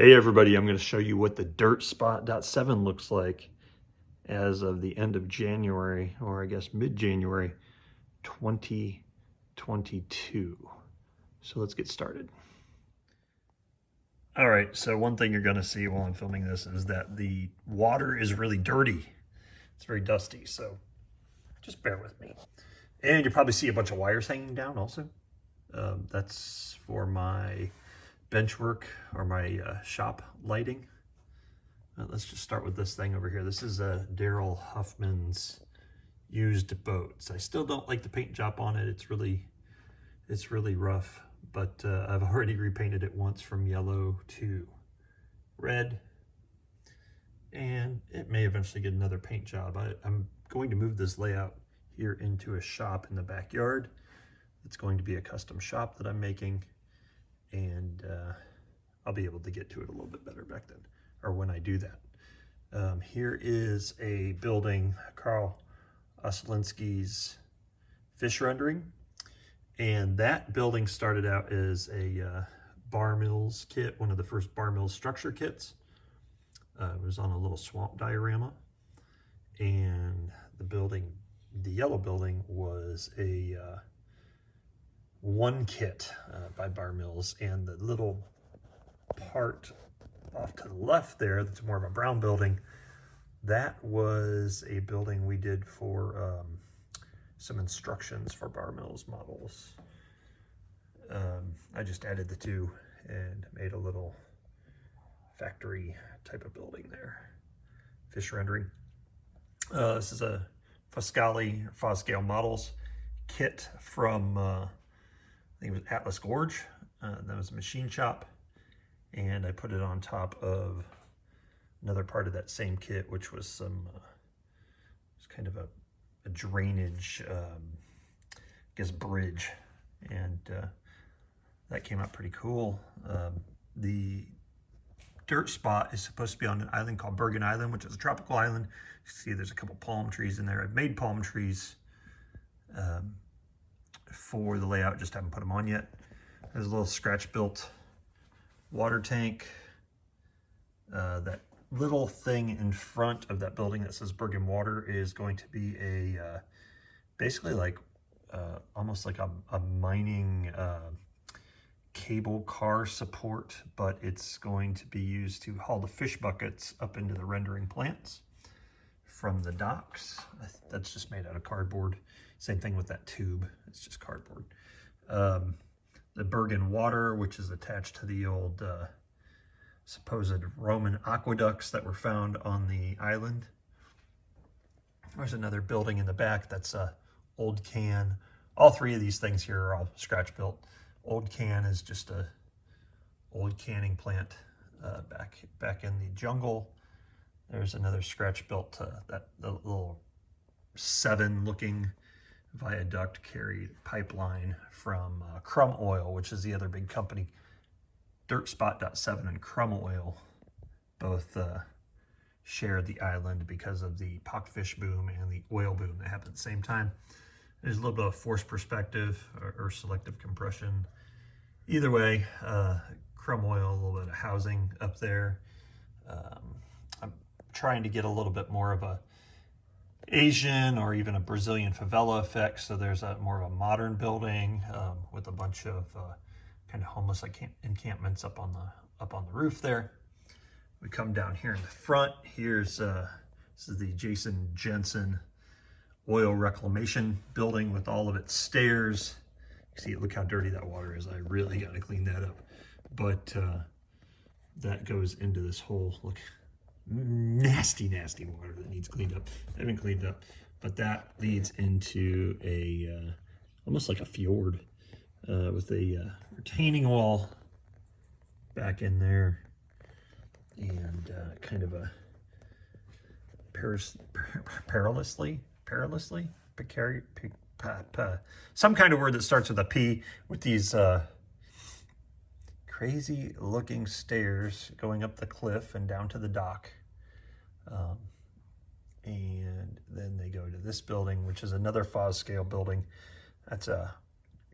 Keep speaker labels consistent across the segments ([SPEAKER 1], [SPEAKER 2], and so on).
[SPEAKER 1] Hey everybody, I'm going to show you what the DirtSpot.7 looks like as of the end of January, or I guess mid-January 2022. So let's get started. All right, so one thing you're going to see while I'm filming this is that the water is really dirty. It's very dusty, so just bear with me. And you probably see a bunch of wires hanging down also. That's for my bench work or my shop lighting. Let's just start with this thing over here. This is Daryl Huffman's used boats. I still don't like the paint job on it. It's really rough, but I've already repainted it once from yellow to red, and it may eventually get another paint job. I'm going to move this layout here into a shop in the backyard. It's going to be a custom shop that I'm making, and I'll be able to get to it a little bit better back then, or when I do that. Here is a building, Carl Oslinski's fish rendering, and that building started out as a Bar Mills kit, one of the first Bar Mills structure kits. It was on a little swamp diorama, and the yellow building was a one kit by Bar Mills, and the little part off to the left there that's more of a brown building, that was a building we did for some instructions for Bar Mills models. I just added the two and made a little factory type of building there. Fish rendering. This is a Foscale Models kit from I think it was Atlas Gorge. That was a machine shop, and I put it on top of another part of that same kit, which was some it's kind of a drainage I guess bridge, and that came out pretty cool. The dirt spot is supposed to be on an island called Bergen Island, which is a tropical island. You see there's a couple palm trees in there. I've made palm trees for the layout, just haven't put them on yet. There's a little scratch built water tank. That little thing in front of that building that says Bergen Water is going to be a basically like almost like a mining cable car support, but it's going to be used to haul the fish buckets up into the rendering plants from the docks. That's just made out of cardboard. Same thing with that tube, it's just cardboard. The Bergen Water, which is attached to the old supposed Roman aqueducts that were found on the island. There's another building in the back that's a old can. All three of these things here are all scratch built. Old can is just a old canning plant back in the jungle. There's another scratch built that the little 7 looking viaduct carried pipeline from Crumb Oil, which is the other big company. DirtSpot.7 and Crumb Oil both share the island because of the pockfish boom and the oil boom that happened at the same time. There's a little bit of forced perspective or selective compression. Either way, Crumb Oil, a little bit of housing up there. I'm trying to get a little bit more of a Asian or even a Brazilian favela effect, so there's more of a modern building with a bunch of kind of homeless encampments up on the roof there. We come down here in the front. Here's this is the Jason Jensen oil reclamation building with all of its stairs. You see, look how dirty that water is. I really got to clean that up, but that goes into this hole. Look, nasty water that needs cleaned up. I haven't cleaned up, but that leads into a almost like a fjord with a retaining wall back in there, and kind of a some kind of word that starts with a P, with these crazy looking stairs going up the cliff and down to the dock. And then they go to this building, which is another Foscale building. That's a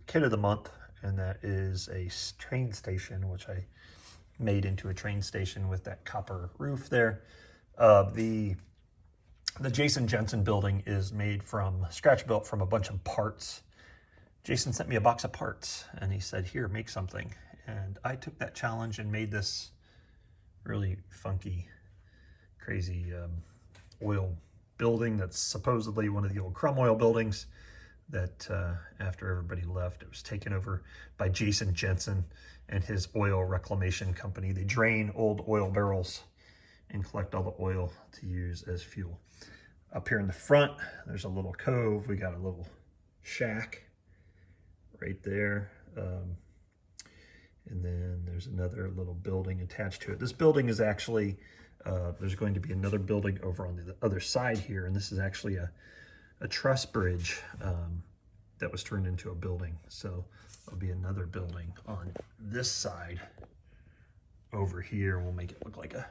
[SPEAKER 1] kit of the month, and that is a train station, which I made into a train station with that copper roof there. The Jason Jensen building is made from, scratch built from a bunch of parts. Jason sent me a box of parts and he said, here, make something. And I took that challenge and made this really funky, crazy oil building that's supposedly one of the old Crum Oil buildings that after everybody left, it was taken over by Jason Jensen and his oil reclamation company. They drain old oil barrels and collect all the oil to use as fuel. Up here in the front, there's a little cove. We got a little shack right there. And then there's another little building attached to it. This building is actually, there's going to be another building over on the other side here. And this is actually a truss bridge that was turned into a building. So there'll be another building on this side over here. We'll make it look like a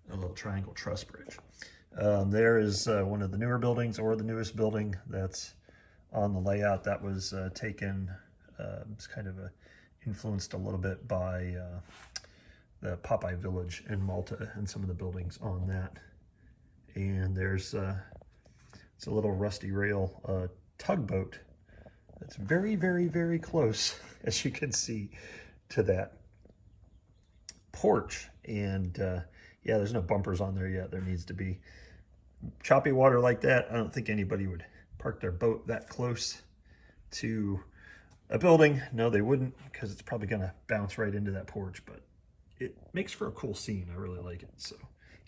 [SPEAKER 1] little triangle truss bridge. There is one of the newer buildings, or the newest building that's on the layout. That was taken, it's kind of influenced a little bit by the Popeye Village in Malta and some of the buildings on that. And there's it's a little rusty rail tugboat that's very, very, very close, as you can see, to that porch. And yeah, there's no bumpers on there yet. There needs to be. Choppy water like that, I don't think anybody would park their boat that close to a building. No, they wouldn't, because it's probably going to bounce right into that porch, but it makes for a cool scene. I really like it. So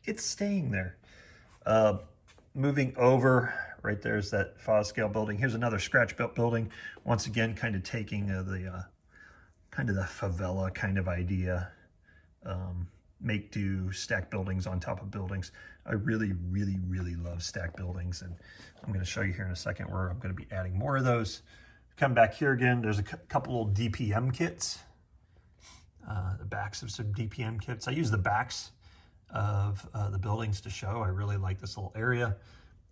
[SPEAKER 1] it's staying there. Moving over, right there's that Foscale building. Here's another scratch-built building. Once again, kind of taking the favela kind of idea. Make do, stack buildings on top of buildings. I really, really, really love stack buildings, and I'm going to show you here in a second where I'm going to be adding more of those. Come back here again, there's a couple little DPM kits, the backs of some DPM kits. I use the backs of the buildings to show. I really like this little area.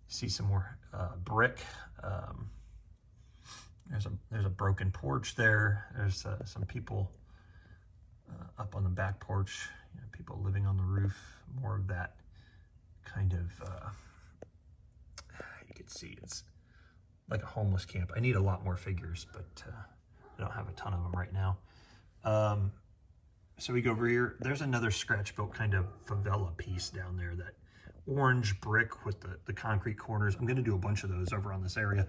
[SPEAKER 1] See some more brick. There's a broken porch there. There's some people up on the back porch. People living on the roof, more of that kind of, you can see it's like a homeless camp. I need a lot more figures, but I don't have a ton of them right now. So we go over here. There's another scratch-built kind of favela piece down there, that orange brick with the concrete corners. I'm going to do a bunch of those over on this area.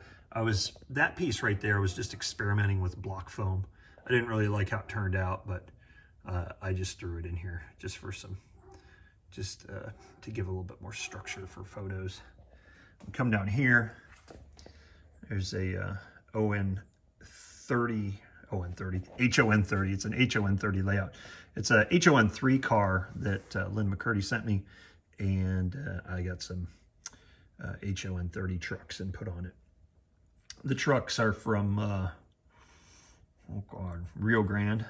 [SPEAKER 1] That piece right there was just experimenting with block foam. I didn't really like how it turned out, but I just threw it in here just for some, to give a little bit more structure for photos. Come down here. There's a HOn30. It's an HOn30 layout. It's a HOn3 car that Lynn McCurdy sent me, and I got some HOn30 trucks and put on it. The trucks are from, Rio Grande.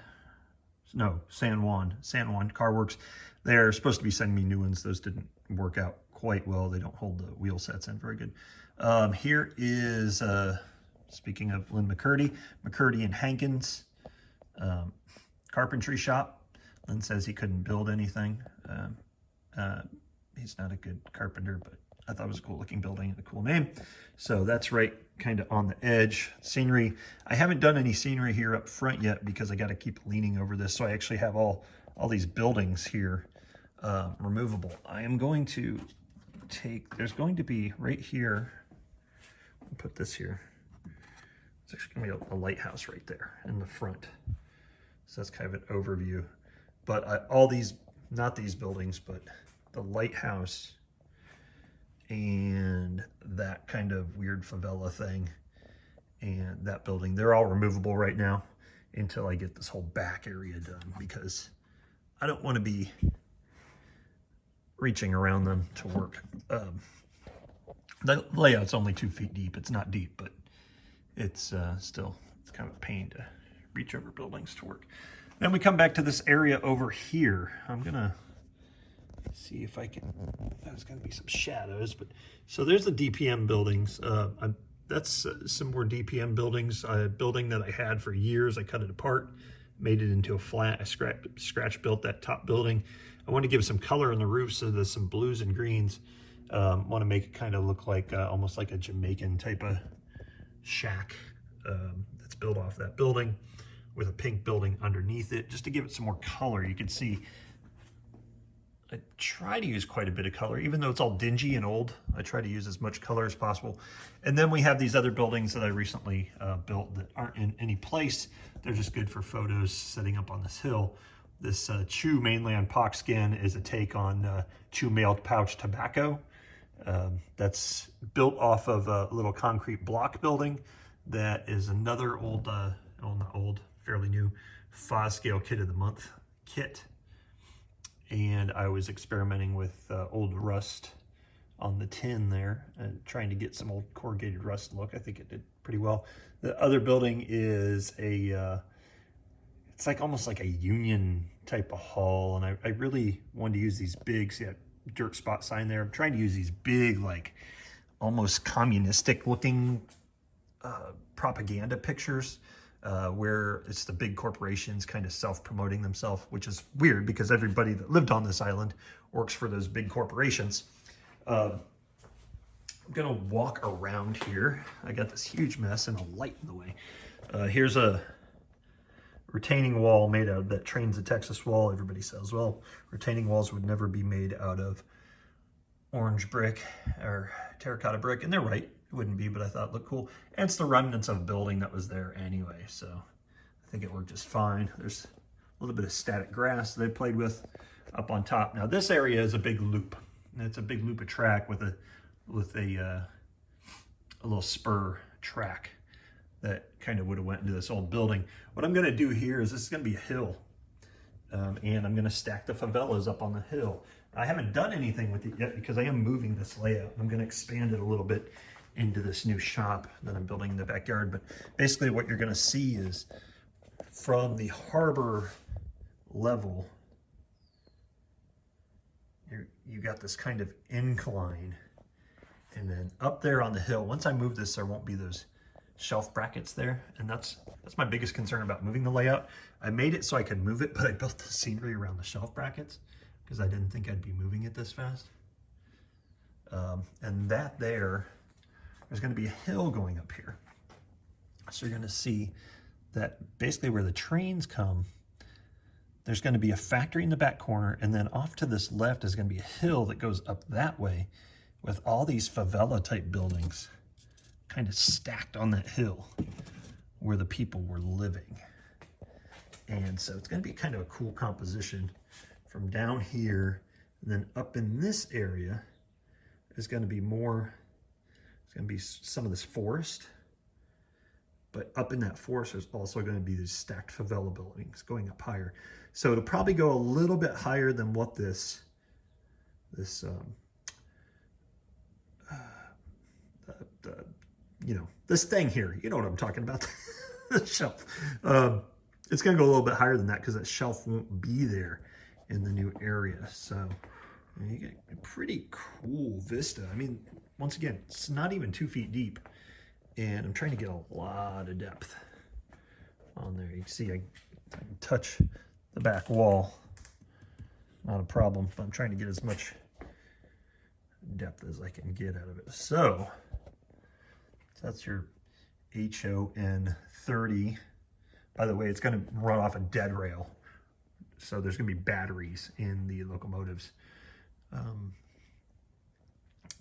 [SPEAKER 1] No, San Juan Car Works. They're supposed to be sending me new ones. Those didn't work out quite well. They don't hold the wheel sets in very good. Here is, speaking of Lynn McCurdy and Hankins carpentry shop. Lynn says he couldn't build anything. He's not a good carpenter, but I thought it was a cool looking building and a cool name. So that's right kind of on the edge. Scenery. I haven't done any scenery here up front yet because I got to keep leaning over this. So I actually have all these buildings here removable. I am going to there's going to be right here, I'll put this here. It's actually going to be a lighthouse right there in the front. So that's kind of an overview. But all these, not these buildings, but the lighthouse and that kind of weird favela thing and that building, they're all removable right now until I get this whole back area done, because I don't want to be reaching around them to work. The layout's only 2 feet deep. It's not deep, but it's still, it's kind of a pain to reach over buildings to work. Then we come back to this area over here. I'm gonna see if I can, there's gonna be some shadows, but so there's the DPM buildings. That's some more DPM buildings. A building that I had for years. I cut it apart, made it into a flat, scratch built that top building. I want to give some color on the roof, so there's some blues and greens. Want to make it kind of look like almost like a Jamaican type of shack that's built off that building with a pink building underneath it, just to give it some more color. You can see I try to use quite a bit of color, even though it's all dingy and old. I try to use as much color as possible. And then we have these other buildings that I recently built that aren't in any place. They're just good for photos setting up on this hill. This Chew Mainland Pockskin is a take on Chew Mailed Pouch Tobacco. That's built off of a little concrete block building that is another old, well, not old, fairly new Foscale Kit of the Month kit. And I was experimenting with old rust on the tin there and trying to get some old corrugated rust look. I think it did pretty well. The other building is it's like almost like a union type of hall. And I really wanted to use these big, see that dirt spot sign there? I'm trying to use these big, like almost communistic looking propaganda pictures. Where it's the big corporations kind of self-promoting themselves, which is weird because everybody that lived on this island works for those big corporations. I'm gonna walk around here. I got this huge mess and a light in the way. Here's a retaining wall made out of that train's a Texas wall. Everybody says, well, retaining walls would never be made out of orange brick or terracotta brick, and they're right. It wouldn't be, but I thought it looked cool. And it's the remnants of a building that was there anyway, so I think it worked just fine. There's a little bit of static grass they played with up on top. Now this area is a big loop. And it's a big loop of track with a little spur track that kind of would have went into this old building. What I'm gonna do here is this is gonna be a hill. And I'm gonna stack the favelas up on the hill. I haven't done anything with it yet because I am moving this layout. I'm gonna expand it a little bit into this new shop that I'm building in the backyard. But basically what you're gonna see is from the harbor level, you got this kind of incline. And then up there on the hill, once I move this, there won't be those shelf brackets there. And that's my biggest concern about moving the layout. I made it so I could move it, but I built the scenery around the shelf brackets because I didn't think I'd be moving it this fast. And that there's going to be a hill going up here. So you're going to see that basically where the trains come, there's going to be a factory in the back corner, and then off to this left is going to be a hill that goes up that way with all these favela type buildings kind of stacked on that hill where the people were living. And so it's going to be kind of a cool composition from down here, and then up in this area is going to be more. It's going to be some of this forest, but up in that forest there's also going to be these stacked favela buildings going up higher. So it'll probably go a little bit higher than what this this thing here, you know what I'm talking about, the shelf. It's going to go a little bit higher than that because that shelf won't be there in the new area. So you get a pretty cool vista. I mean, once again, it's not even 2 feet deep, and I'm trying to get a lot of depth on there. You can see I can touch the back wall, not a problem, but I'm trying to get as much depth as I can get out of it. So that's your HOn30. By the way, it's going to run off a dead rail, so there's going to be batteries in the locomotives.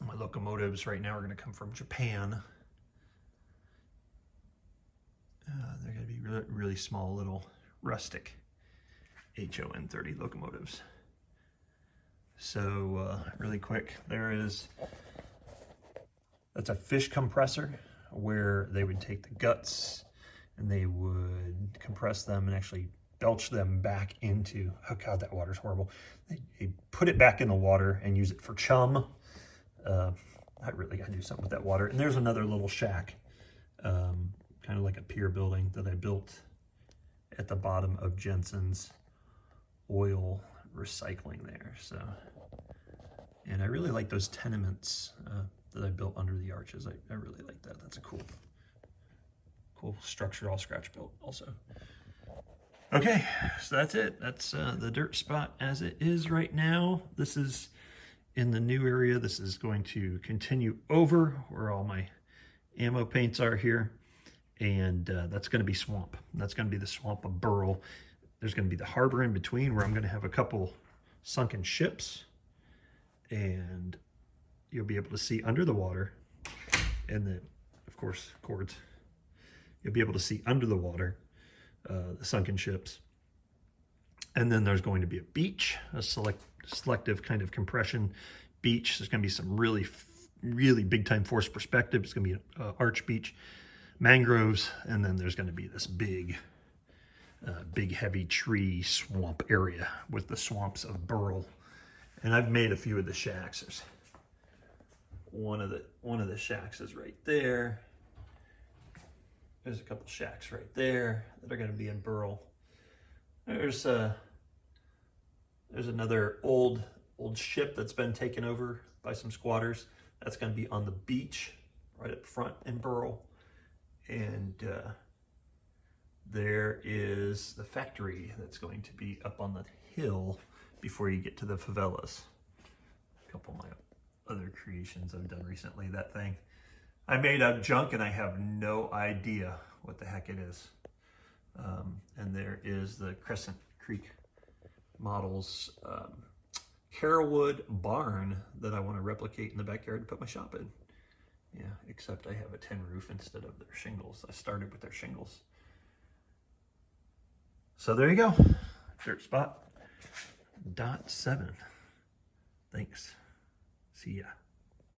[SPEAKER 1] My locomotives right now are going to come from Japan. They're going to be really, really small, little rustic HOn30 locomotives. So really quick, that's a fish compressor where they would take the guts and they would compress them and actually belch them back into, oh God, that water's horrible. They put it back in the water and use it for chum. I really got to do something with that water. And there's another little shack, kind of like a pier building that I built at the bottom of Jensen's oil recycling there. So, and I really like those tenements that I built under the arches. I really like that. That's a cool structure, all scratch built also. Okay, so that's it. That's the dirt spot as it is right now. This is in the new area. This is going to continue over where all my ammo paints are here. And that's going to be swamp. That's going to be the swamp of Burl. There's going to be the harbor in between where I'm going to have a couple sunken ships. And you'll be able to see under the water. And then, of course, cords. You'll be able to see under the water the sunken ships. And then there's going to be a beach, a selective kind of compression beach. There's going to be some really big time force perspective. It's going to be an arch beach, mangroves, and then there's going to be this big heavy tree swamp area with the swamps of Burl. And I've made a few of the shacks. There's one of the shacks is right there. There's a couple shacks right there that are going to be in Burl. There's another old ship that's been taken over by some squatters. That's going to be on the beach right up front in Burl. And there is the factory that's going to be up on the hill before you get to the favelas. A couple of my other creations I've done recently. That thing I made out of junk and I have no idea what the heck it is. And there is the Crescent Creek Models Carolwood barn that I want to replicate in the backyard to put my shop in. Yeah, except I have a tin roof instead of their shingles. I started with their shingles. So there you go. DirtSpot.7. Thanks. See ya.